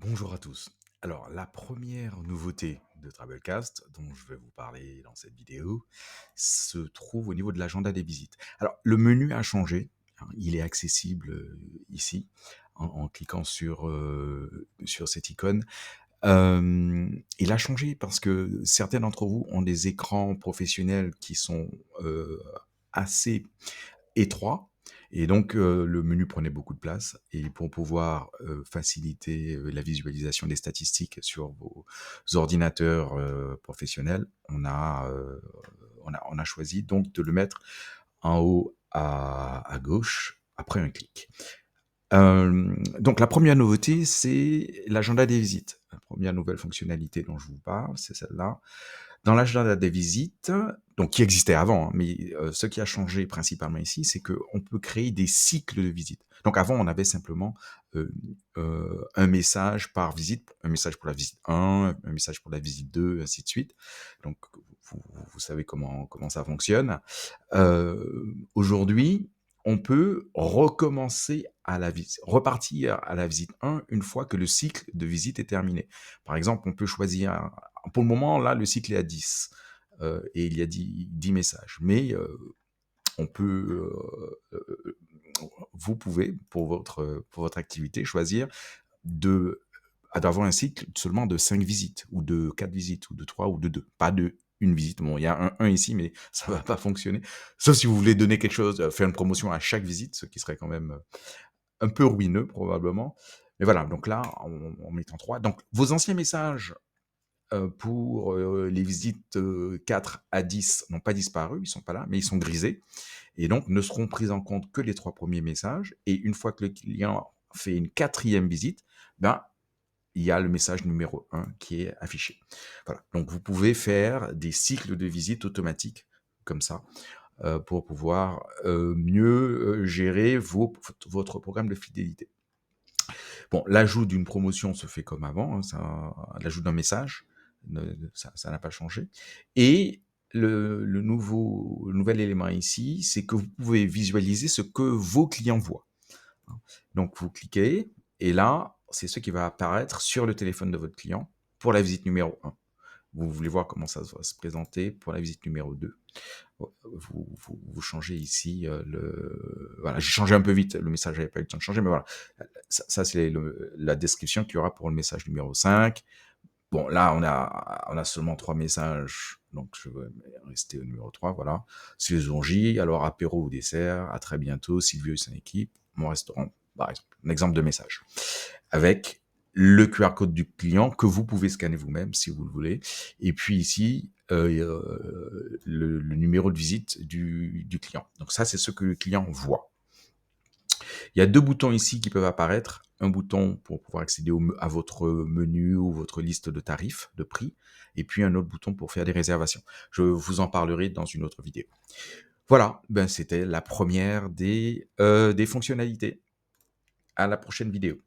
Bonjour à tous. Alors, la première nouveauté de Travelcast dont je vais vous parler dans cette vidéo se trouve au niveau de l'agenda des visites. Alors, le menu a changé, hein, il est accessible ici en cliquant sur cette icône. Il a changé parce que certains d'entre vous ont des écrans professionnels qui sont assez étroit et donc le menu prenait beaucoup de place et pour pouvoir, faciliter, la visualisation des statistiques sur vos ordinateurs, professionnels, on a choisi donc de le mettre en haut à gauche après un clic. Donc la première nouveauté, c'est l'agenda des visites. La première nouvelle fonctionnalité dont je vous parle, c'est celle-là. Dans l'agenda des visites, donc qui existait avant, hein, mais ce qui a changé principalement ici, c'est qu'on peut créer des cycles de visites. Donc avant, on avait simplement, heu un message par visite, un message pour la visite 1, un message pour la visite 2, ainsi de suite. Donc vous savez comment ça fonctionne. Aujourd'hui, on peut recommencer à la visite, repartir à la visite 1 une fois que le cycle de visite est terminé. Par exemple, on peut choisir pour le moment, là, le cycle est à 10, et il y a 10 messages. Mais, on peut, vous pouvez, pour votre activité, choisir de d'avoir un cycle seulement de 5 visites ou de 4 visites ou de 3 ou de 2, pas de une visite. Bon, il y a un ici, mais ça va pas fonctionner. Sauf si vous voulez donner quelque chose, faire une promotion à chaque visite, ce qui serait quand même, un peu ruineux probablement. Mais voilà, donc là, on met en 3. Donc vos anciens messages, pour, les visites, 4 à 10 n'ont pas disparu, ils sont pas là, mais ils sont grisés et donc ne seront pris en compte que les 3 premiers messages et une fois que le client fait une quatrième visite, ben, il y a le message numéro 1 qui est affiché. Voilà, donc vous pouvez faire des cycles de visite automatiques comme ça, pour pouvoir, mieux, gérer votre programme de fidélité. Bon, l'ajout d'une promotion se fait comme avant, hein, l'ajout d'un message, ça n'a pas changé et le nouvel élément ici, c'est que vous pouvez visualiser ce que vos clients voient, hein. Donc vous cliquez et là, c'est ce qui va apparaître sur le téléphone de votre client pour la visite numéro 1. Vous voulez voir comment ça va se présenter pour la visite numéro 2. Vous changez ici, voilà, j'ai changé un peu vite, le message n'avait pas eu le temps de changer, mais voilà. Ça c'est la description qu'il y aura pour le message numéro 5. Bon, là, on a seulement 3 messages, donc je vais rester au numéro 3, voilà. C'est les J, alors apéro ou dessert, à très bientôt, Silvio et son équipe, mon restaurant, par exemple. Un exemple de message. Avec le QR code du client que vous pouvez scanner vous-même si vous le voulez. Et puis ici, le numéro de visite du client. Donc ça, c'est ce que le client voit. Il y a 2 boutons ici qui peuvent apparaître. Un bouton pour pouvoir accéder à votre menu ou votre liste de tarifs, de prix, et puis un autre bouton pour faire des réservations. Je vous en parlerai dans une autre vidéo. Voilà, ben c'était la première des fonctionnalités. À la prochaine vidéo.